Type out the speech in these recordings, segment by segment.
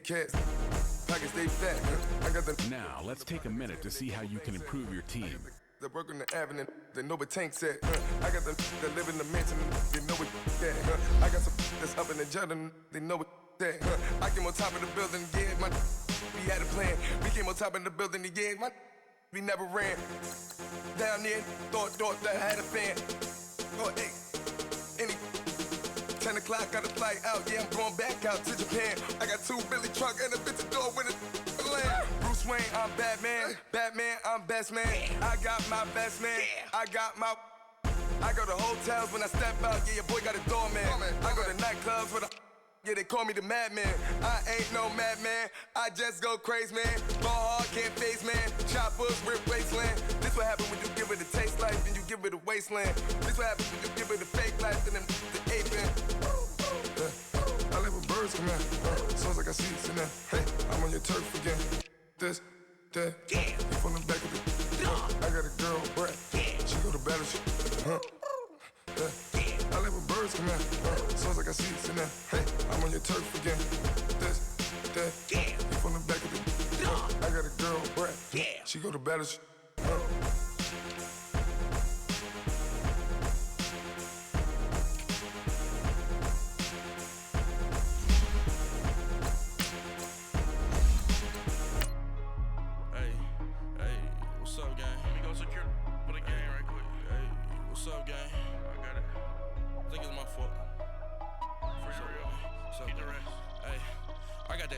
cats, pockets stay fat. I got the. Now, let's take a minute to see how you can improve your team. They work on the avenue, they know what tanks at. I got the that live in the mansion, they know what that. I got some that's up in the jungle, they know what that. I came on top of the building, yeah, we had a plan. We came on top of the building, yeah, we never ran. Down there, thought that I had a fan. Oh, hey, any 10 o'clock, got a flight out, yeah, I'm going back out to Japan. I got 2 Billy truck and a bitch door with a land. Bruce Wayne, I'm Batman. Batman, I'm best man. I got my best man. I go to hotels when I step out. Yeah, your boy got a doorman. I go to nightclubs with a. Yeah, they call me the madman. I ain't no madman. I just go crazy, man. Ball hard, can't face, man. Choppers, rip wasteland. This what happens when you give it a taste life, then you give it a wasteland. This what happens when you give it a fake life, then the aping. I live with birds come out. Sounds like I see it in there. Hey, I'm on your turf again. This, that, you from the back of the. I got a girl, Brett. She go to battleship. I live with birds come out. Sounds like I see it in there. Hey, I'm on your turf again. This, that, you from the back of the. I got a girl, Brett. She go to battleship.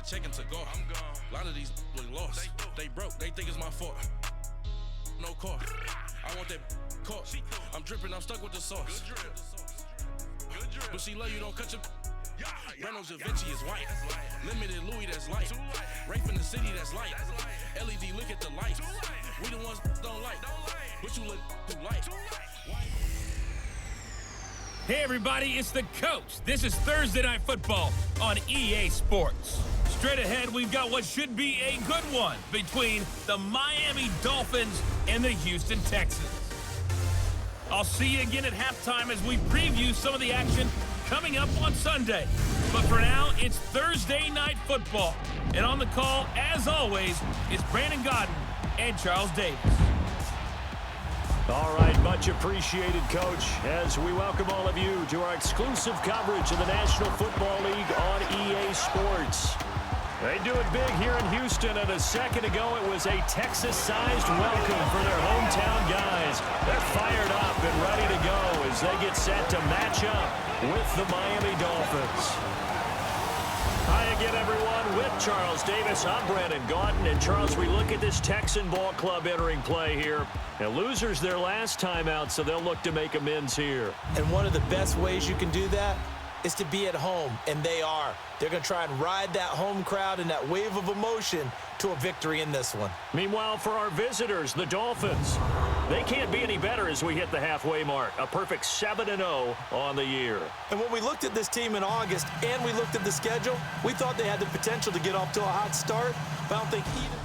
Checking to go. I'm gone. A lot of these look lost. They broke. They think it's my fault. No car. I want that caught. I'm dripping. I'm stuck with the sauce. Good drip. But she love you. Don't cut your. Reynolds Da Vinci is white. Limited Louis that's light. Rape in the city that's light. LED look at the lights. We the ones don't like. But you look too light. Hey everybody, it's the coach. This is Thursday Night Football on EA Sports. Straight ahead, we've got what should be a good one between the Miami Dolphins and the Houston Texans. I'll see you again at halftime as we preview some of the action coming up on Sunday. But for now, it's Thursday Night Football. And on the call, as always, is Brandon Godden and Charles Davis. All right, much appreciated, Coach, as we welcome all of you to our exclusive coverage of the National Football League on EA Sports. They do it big here in Houston, and a second ago it was a Texas-sized welcome for their hometown guys. They're fired up and ready to go as they get set to match up with the Miami Dolphins. Hi again, everyone, with Charles Davis. I'm Brandon Godden. And, Charles, we look at this Texan ball club entering play here. Now, losers their last time out, so they'll look to make amends here. And one of the best ways you can do that is to be at home, and they are. They're going to try and ride that home crowd and that wave of emotion to a victory in this one. Meanwhile, for our visitors, the Dolphins, they can't be any better as we hit the halfway mark. A perfect 7-0 on the year. And when we looked at this team in August and we looked at the schedule, we thought they had the potential to get off to a hot start, but I don't think either.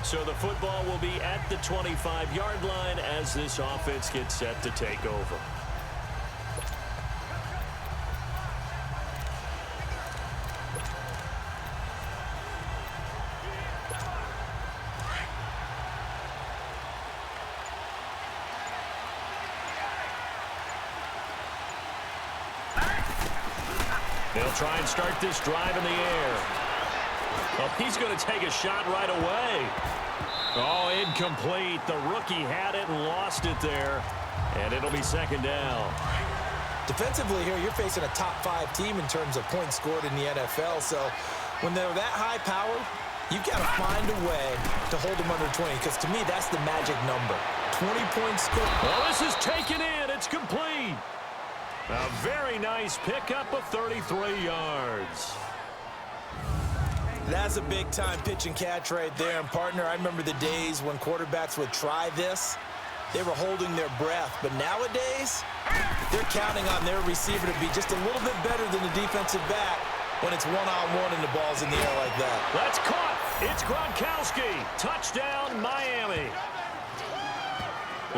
So the football will be at the 25-yard line as this offense gets set to take over. They'll try and start this drive in the air. Well, he's going to take a shot right away. Oh, incomplete. The rookie had it and lost it there. And it'll be second down. Defensively here, you're facing a top-5 team in terms of points scored in the NFL. So when they're that high-powered, you've got to find a way to hold them under 20. Because to me, that's the magic number. 20 points scored. Well, this is taken in. It's complete. A very nice pickup of 33 yards. That's a big-time pitch and catch right there. And, partner, I remember the days when quarterbacks would try this. They were holding their breath. But nowadays, they're counting on their receiver to be just a little bit better than the defensive back when it's one-on-one and the ball's in the air like that. That's caught. It's Gronkowski. Touchdown, Miami.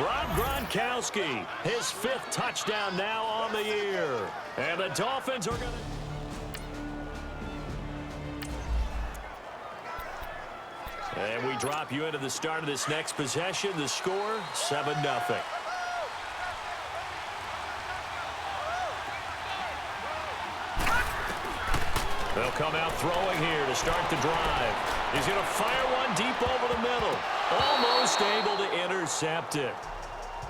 Rob Gronkowski, his 5th touchdown now on the year. And the Dolphins are going to... And we drop you into the start of this next possession. The score, 7-0. They'll come out throwing here to start the drive. He's going to fire one deep over the middle. Almost able to intercept it.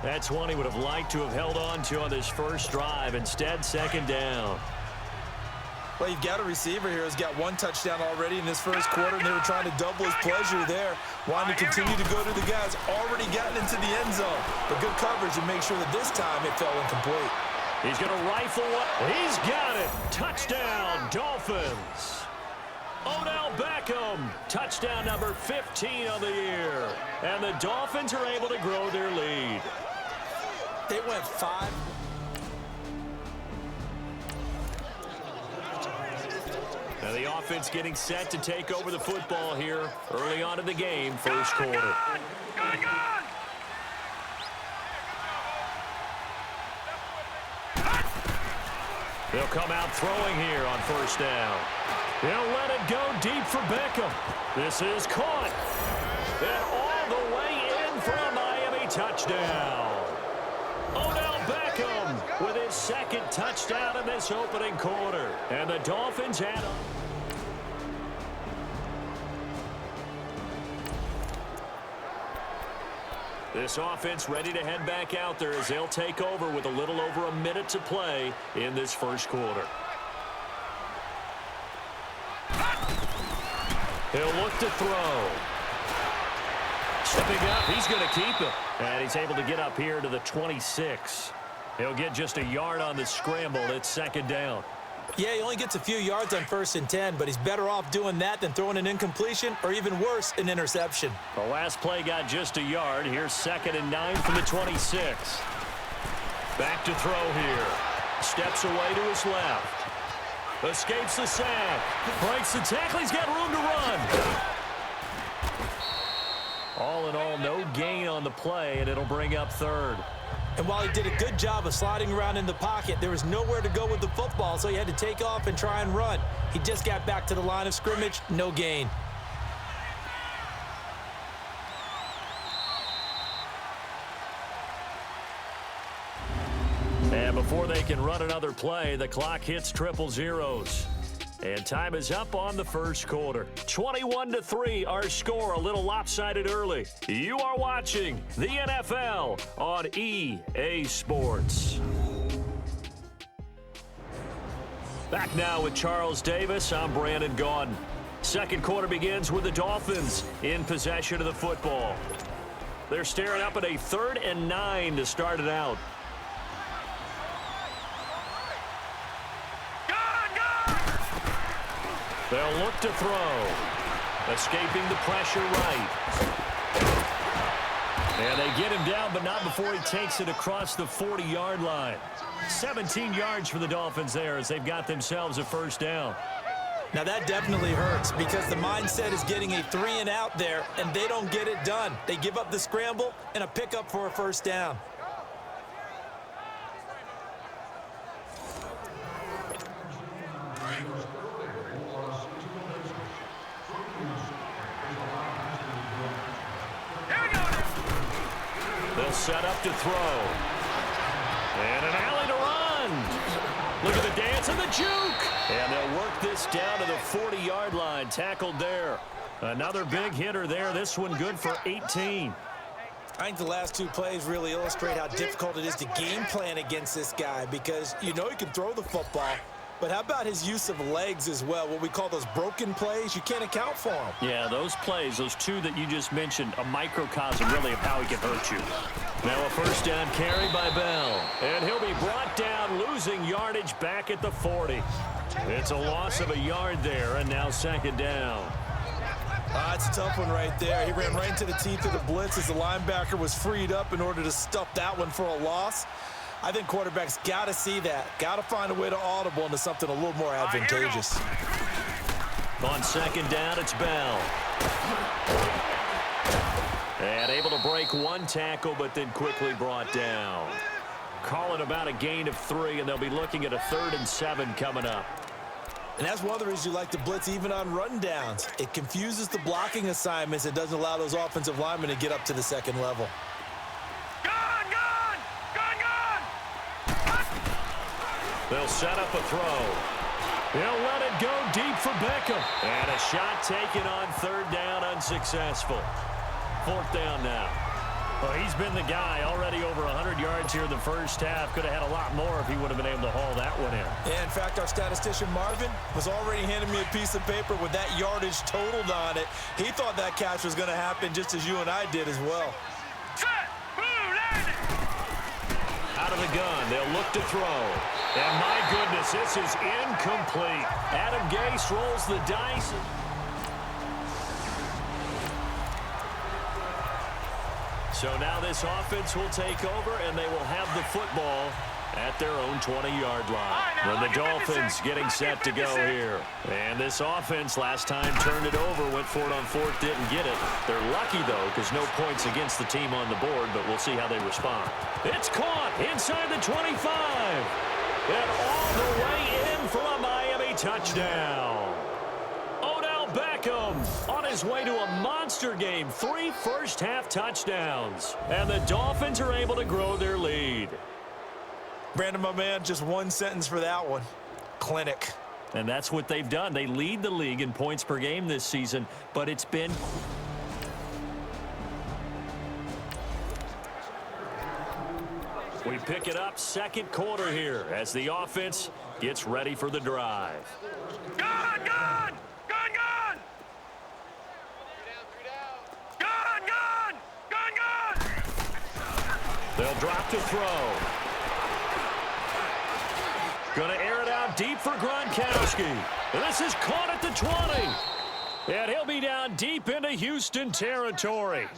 That's one he would have liked to have held on to on this first drive. Instead, 2nd down. Well, you've got a receiver here who's got 1 touchdown already in this first quarter, and they were trying to double his pleasure there, wanting to continue to go to the guys already gotten into the end zone. But good coverage to make sure that this time it fell incomplete. He's going to rifle one. He's got it. Touchdown, Dolphins. Odell Beckham, touchdown number 15 of the year. And the Dolphins are able to grow their lead. They went 5. Now the offense getting set to take over the football here early on in the game, first quarter. They'll come out throwing here on first down. They'll let it go deep for Beckham. This is caught. And all the way in for a Miami touchdown. Odell Beckham with his 2nd touchdown in this opening quarter. And the Dolphins had a... This offense ready to head back out there as they'll take over with a little over a minute to play in this first quarter. He'll look to throw. Stepping up, he's going to keep it. And he's able to get up here to the 26. He'll get just a yard on the scramble. It's 2nd down. Yeah, he only gets a few yards on 1st and 10, but he's better off doing that than throwing an incompletion or even worse, an interception. The last play got just a yard. Here's 2nd and 9 from the 26. Back to throw here. Steps away to his left. Escapes the sack. Breaks the tackle. He's got room to run. All in all, no gain on the play, and it'll bring up 3rd. And while he did a good job of sliding around in the pocket, there was nowhere to go with the football, so he had to take off and try and run. He just got back to the line of scrimmage, no gain. And before they can run another play, the clock hits triple zeros. And time is up on the first quarter. 21-3, our score, a little lopsided early. You are watching the NFL on EA Sports. Back now with Charles Davis. I'm Brandon Gaudin. Second quarter begins with the Dolphins in possession of the football. They're staring up at a 3rd and 9 to start it out. They'll look to throw. Escaping the pressure right. And they get him down, but not before he takes it across the 40-yard line. 17 yards for the Dolphins there as they've got themselves a 1st down. Now that definitely hurts because the mindset is getting a 3 and out there, and they don't get it done. They give up the scramble and a pickup for a 1st down. They'll set up to throw. And an alley to run. Look at the dance and the juke. And they'll work this down to the 40-yard line. Tackled there. Another big hitter there. This one good for 18. I think the last 2 plays really illustrate how difficult it is to game plan against this guy because you know he can throw the football. But how about his use of legs as well, what we call those broken plays? You can't account for them. Yeah, those plays, those 2 that you just mentioned, a microcosm really of how he can hurt you. Now a 1st down carry by Bell. And he'll be brought down, losing yardage back at the 40. It's a loss of a yard there, and now 2nd down. It's a tough one right there. He ran right into the teeth of the blitz as the linebacker was freed up in order to stuff that one for a loss. I think quarterbacks got to see that. Got to find a way to audible into something a little more advantageous. On 2nd down, it's Bell. And able to break break one tackle, but then quickly brought down. Call it about a gain of 3, and they'll be looking at a 3rd and 7 coming up. And that's one of the reasons you like to blitz even on rundowns. It confuses the blocking assignments. It doesn't allow those offensive linemen to get up to the second level. They'll set up a throw. He'll let it go deep for Beckham. And a shot taken on 3rd down, unsuccessful. 4th down now. Well, he's been the guy already over 100 yards here in the first half. Could have had a lot more if he would have been able to haul that one in. Yeah, in fact, our statistician Marvin was already handing me a piece of paper with that yardage totaled on it. He thought that catch was going to happen just as you and I did as well. Out of the gun, they'll look to throw. And my goodness, this is incomplete. Adam Gase rolls the dice. So now this offense will take over, and they will have the football at their own 20-yard line. When the Dolphins getting set to go here. And this offense last time turned it over, went for it on 4th, didn't get it. They're lucky, though, because no points against the team on the board, but we'll see how they respond. It's caught inside the 25. And all the way in for a Miami touchdown. Odell Beckham on his way to a monster game. 3 first-half touchdowns. And the Dolphins are able to grow their lead. Brandon, my man, just one sentence for that one. Clinic. And that's what they've done. They lead the league in points per game this season, but it's been... We pick it up second quarter here as the offense gets ready for the drive. Gun! Gun! Gun! Gun! Gun! Gun! Gun! Gun! They'll drop to throw. Going to air it out deep for Gronkowski. And this is caught at the 20. And he'll be down deep into Houston territory.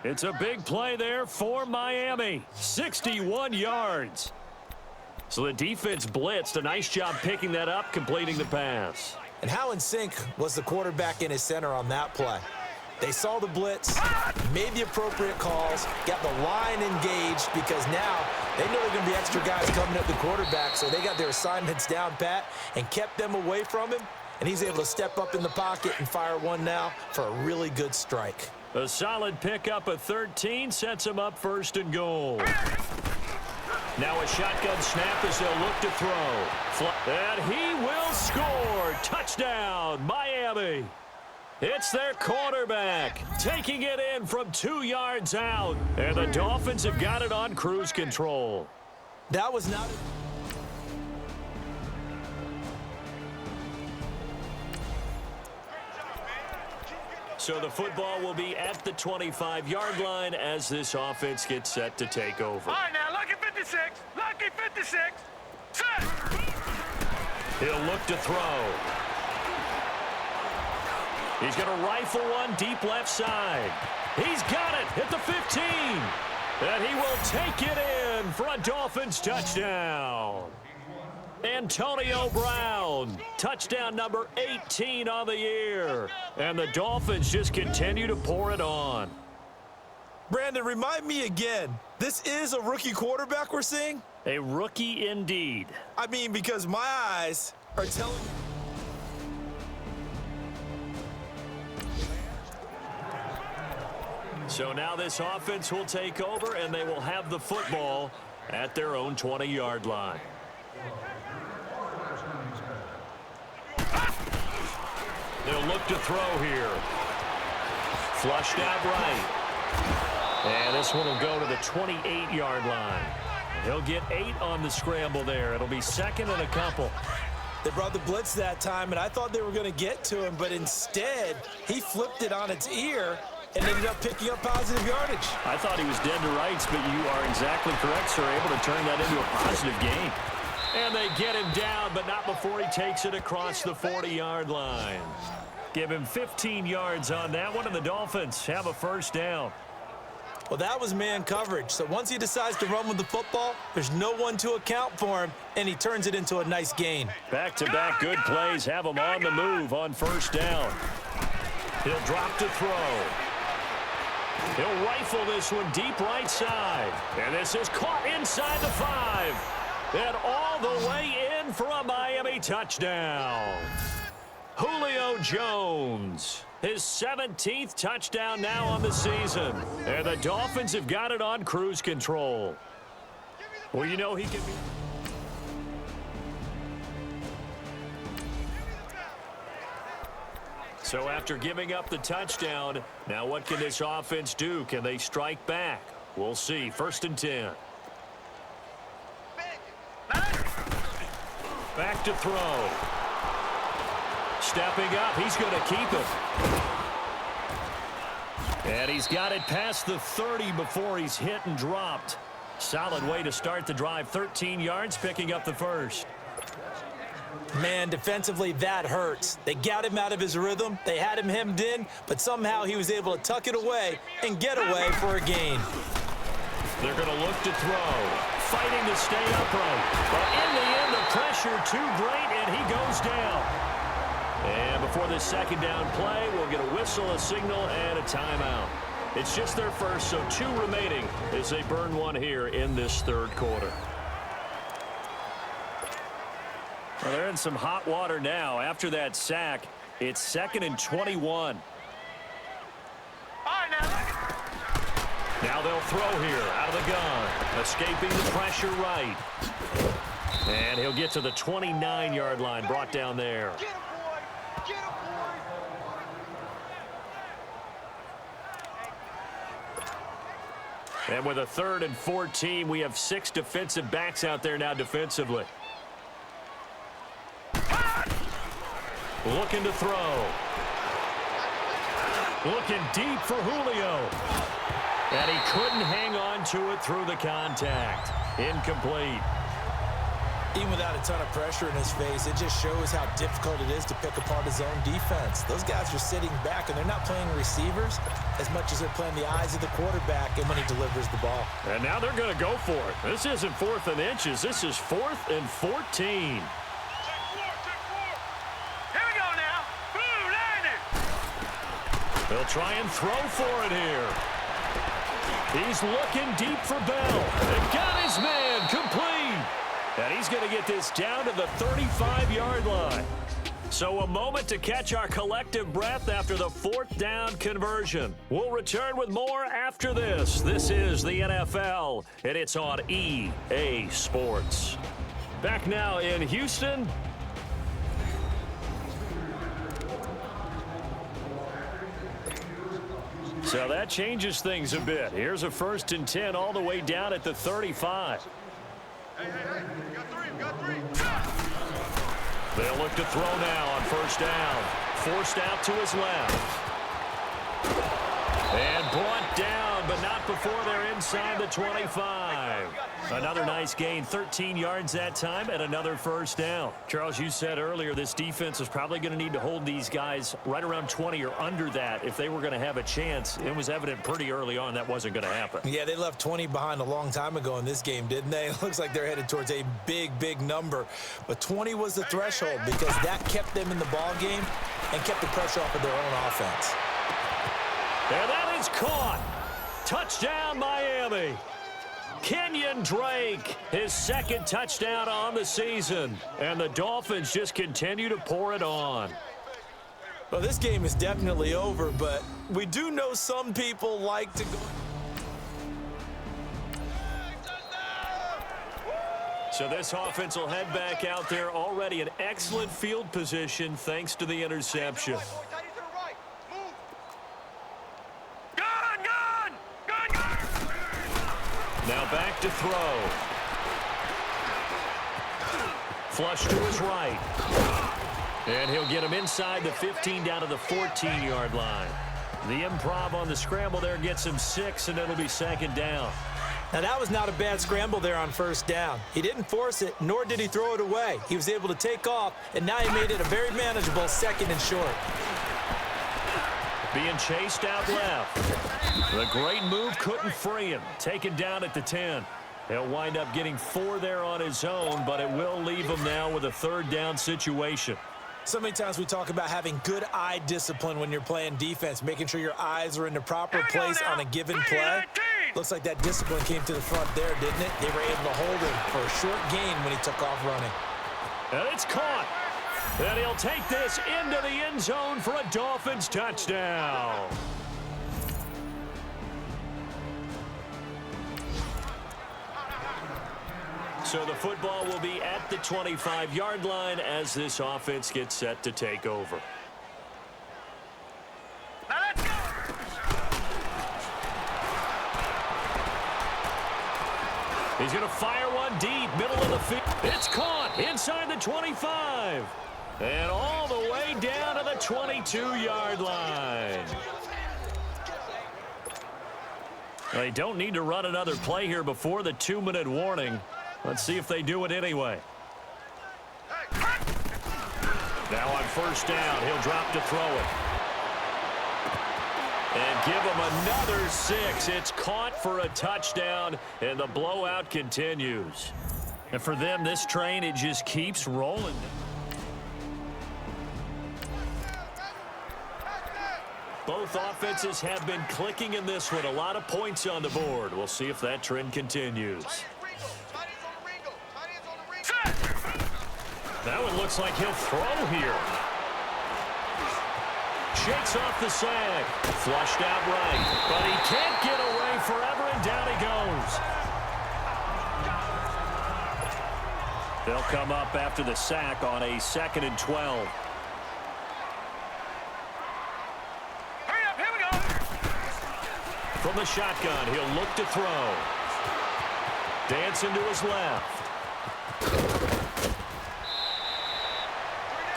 It's a big play there for Miami. 61 yards. So the defense blitzed. A nice job picking that up, completing the pass. And how in sync was the quarterback in his center on that play? They saw the blitz, made the appropriate calls, got the line engaged because now they know there are going to be extra guys coming at the quarterback, so they got their assignments down pat and kept them away from him, and he's able to step up in the pocket and fire one now for a really good strike. A solid pickup of 13 sets him up 1st and goal. Now a shotgun snap as they'll look to throw. And he will score. Touchdown, Miami. It's their quarterback taking it in from 2 yards out. And the Dolphins have got it on cruise control. That was not... So the football will be at the 25-yard line as this offense gets set to take over. All right, now, lucky 56. Lucky 56. Set. He'll look to throw. He's going to rifle one deep left side. He's got it at the 15. And he will take it in for a Dolphins touchdown. Antonio Brown, touchdown number 18 on the year. And the Dolphins just continue to pour it on. Brandon, remind me again, this is a rookie quarterback we're seeing? A rookie indeed. I mean, because my eyes are telling me... So now this offense will take over, and they will have the football at their own 20-yard line. They'll look to throw here. Flushed out right. And this one will go to the 28-yard line. He'll get 8 on the scramble there. It'll be 2nd and a couple. They brought the blitz that time, and I thought they were going to get to him, but instead, he flipped it on its ear and ended up picking up positive yardage. I thought he was dead to rights, but you are exactly correct, sir. Able to turn that into a positive gain. And they get him down, but not before he takes it across the 40-yard line. Give him 15 yards on that one, and the Dolphins have a 1st down. Well, that was man coverage. So once he decides to run with the football, there's no one to account for him, and he turns it into a nice gain. Back-to-back good plays have him on the move on 1st down. He'll drop to throw. He'll rifle this one deep right side. And this is caught inside the 5. And all the way in for a Miami touchdown. Julio Jones, his 17th touchdown now on the season. And the Dolphins have got it on cruise control. Well, you know he can be... So after giving up the touchdown, now what can this offense do? Can they strike back? We'll see. 1st and 10. Back to throw. Stepping up. He's going to keep it. And he's got it past the 30 before he's hit and dropped. Solid way to start the drive. 13 yards, picking up the first. Man, defensively, that hurts. They got him out of his rhythm. They had him hemmed in, but somehow he was able to tuck it away and get away for a gain. They're going to look to throw. Fighting to stay upright. But in the end, the pressure too great, and he goes down. And before this second down play, we'll get a whistle, a signal, and a timeout. It's just their first, so 2 remaining as they burn one here in this 3rd quarter. Well, they're in some hot water now. After that sack, it's 2nd and 21. Now they'll throw here out of the gun. Escaping the pressure right. And he'll get to the 29-yard line, brought down there. Get him, boy! Get him, boy! And with a 3rd and 14, we have 6 defensive backs out there now defensively. Looking to throw. Looking deep for Julio. And he couldn't hang on to it through the contact. Incomplete. Even without a ton of pressure in his face, it just shows how difficult it is to pick apart his own defense. Those guys are sitting back, and they're not playing receivers as much as they're playing the eyes of the quarterback and when he delivers the ball. And now they're going to go for it. This isn't 4th and inches. This is 4th and 14. They'll try and throw for it here. He's looking deep for Bell. And got his man complete. And he's going to get this down to the 35-yard line. So a moment to catch our collective breath after the 4th down conversion. We'll return with more after this. This is the NFL, and it's on EA Sports. Back now in Houston. So that changes things a bit. Here's a 1st and 10 all the way down at the 35. Hey, we got three. They'll look to throw now on 1st down. Forced out to his left. And brought down, but not before they're inside the 25. Another nice gain, 13 yards that time, and another 1st down. Charles, you said earlier this defense is probably going to need to hold these guys right around 20 or under that if they were going to have a chance. It was evident pretty early on that wasn't going to happen. Yeah, they left 20 behind a long time ago in this game, didn't they? It looks like they're headed towards a big number. But 20 was the threshold because that kept them in the ball game and kept the pressure off of their own offense. And that is caught. Touchdown, Miami. Kenyon Drake, his 2nd touchdown on the season. And the Dolphins just continue to pour it on. Well, this game is definitely over, but we do know some people like to go. So this offense will head back out there already in excellent field position thanks to the interception. Now back to throw. Flush to his right. And he'll get him inside the 15 down to the 14-yard line. The improv on the scramble there gets him 6, and it'll be 2nd down. Now, that was not a bad scramble there on 1st down. He didn't force it, nor did he throw it away. He was able to take off, and now he made it a very manageable 2nd and short. Being chased out left. The great move couldn't free him. Taken down at the 10. He'll wind up getting 4 there on his own, but it will leave him now with a 3rd down situation. So many times we talk about having good eye discipline when you're playing defense, making sure your eyes are in the proper place on a given play. Looks like that discipline came to the front there, didn't it? They were able to hold him for a short gain when he took off running. And it's caught. And he'll take this into the end zone for a Dolphins touchdown. So the football will be at the 25-yard line as this offense gets set to take over. Now let's go. He's going to fire one deep, middle of the field. It's caught inside the 25. And all the way down to the 22-yard line. They don't need to run another play here before the 2-minute warning. Let's see if they do it anyway. Now on first down, he'll drop to throw it. And give him another 6. It's caught for a touchdown, and the blowout continues. And for them, this train, it just keeps rolling. Both offenses have been clicking in this one. A lot of points on the board. We'll see if that trend continues. That one looks like he'll throw here. Shakes off the sag. Flushed out right. But he can't get away forever, and down he goes. They'll come up after the sack on a 2nd and 12. Hurry up, here we go. From the shotgun, he'll look to throw. Dancing to his left.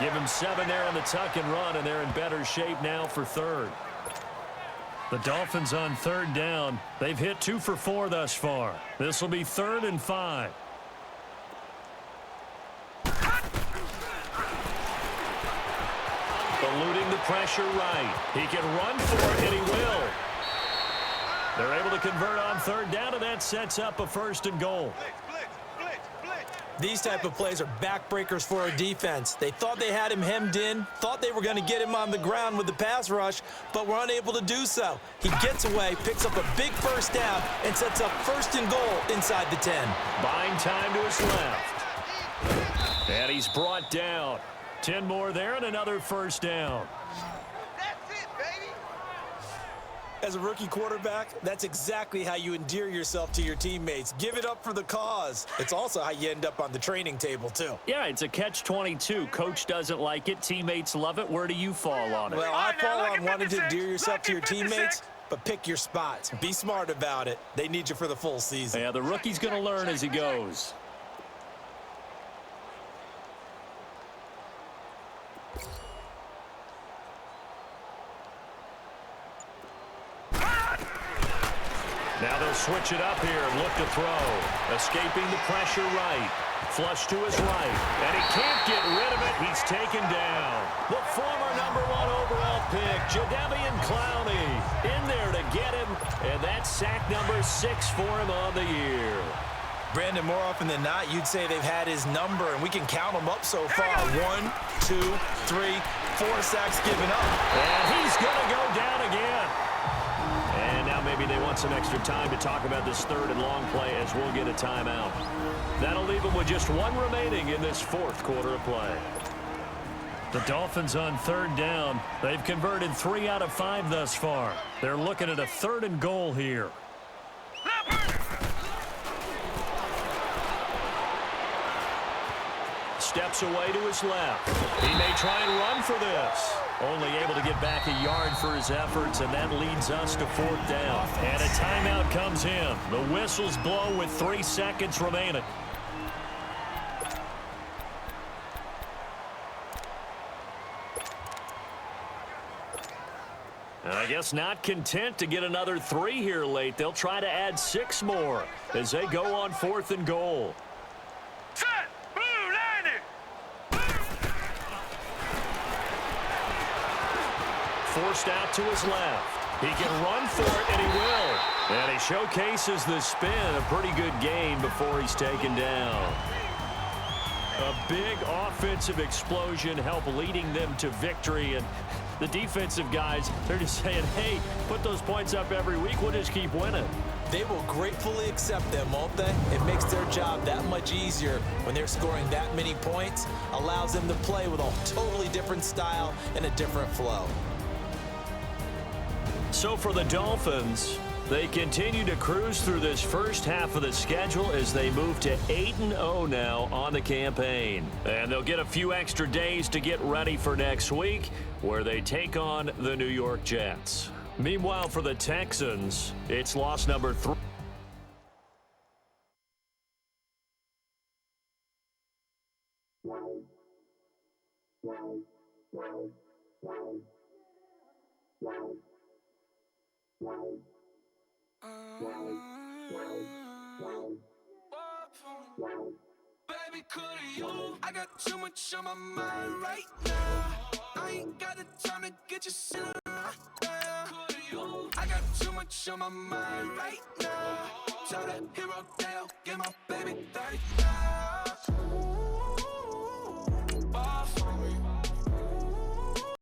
Give him 7 there on the tuck and run, and they're in better shape now for third. The Dolphins on 3rd down. They've hit 2 for 4 thus far. This will be 3rd and 5. Eluding the pressure right. He can run for it, and he will. They're able to convert on 3rd down, and that sets up a 1st and goal. These type of plays are backbreakers for our defense. They thought they had him hemmed in, thought they were going to get him on the ground with the pass rush, but were unable to do so. He gets away, picks up a big 1st down, and sets up 1st and goal inside the 10. Buying time to his left. And he's brought down. 10 more there and another 1st down. As a rookie quarterback, that's exactly how you endear yourself to your teammates. Give it up for the cause. It's also how you end up on the training table, too. Yeah, it's a catch-22. Coach doesn't like it. Teammates love it. Where do you fall on it? Well, I fall on wanting to endear yourself to your teammates, but pick your spots. Be smart about it. They need you for the full season. Yeah, the rookie's going to learn as he goes. Now they'll switch it up here and look to throw. Escaping the pressure right. Flush to his right. And he can't get rid of it. He's taken down. The former #1 overall pick, Jadeveon Clowney, in there to get him. And that's sack number 6 for him on the year. Brandon, more often than not, you'd say they've had his number, and we can count them up so far. 1, 2, 3, 4 sacks given up. And he's going to go down again. And now maybe they want some extra time to talk about this 3rd and long play as we'll get a timeout. That'll leave them with just 1 remaining in this 4th quarter of play. The Dolphins on 3rd down. They've converted 3 out of 5 thus far. They're looking at a 3rd and goal here. Steps away to his left. He may try and run for this. Only able to get back a yard for his efforts, and that leads us to 4th down. And a timeout comes in. The whistles blow with 3 seconds remaining. And I guess not content to get another 3 here late. They'll try to add 6 more as they go on 4th and goal. Set! Blue, landing! Forced out to his left. He can run for it, and he will. And he showcases the spin. A pretty good gain before he's taken down. A big offensive explosion helped leading them to victory, and the defensive guys, they're just saying, hey, put those points up every week, we'll just keep winning. They will gratefully accept them, won't they? It makes their job that much easier when they're scoring that many points, allows them to play with a totally different style and a different flow. So for the Dolphins, they continue to cruise through this first half of the schedule as they move to 8-0 now on the campaign. And they'll get a few extra days to get ready for next week, where they take on the New York Jets. Meanwhile, for the Texans, it's loss number 3. Baby, could you? I got too much on my mind right now. I ain't got the time to get you sitting right now. Could you? I got too much on my mind right now. Tell that hero Dale, get my baby 30.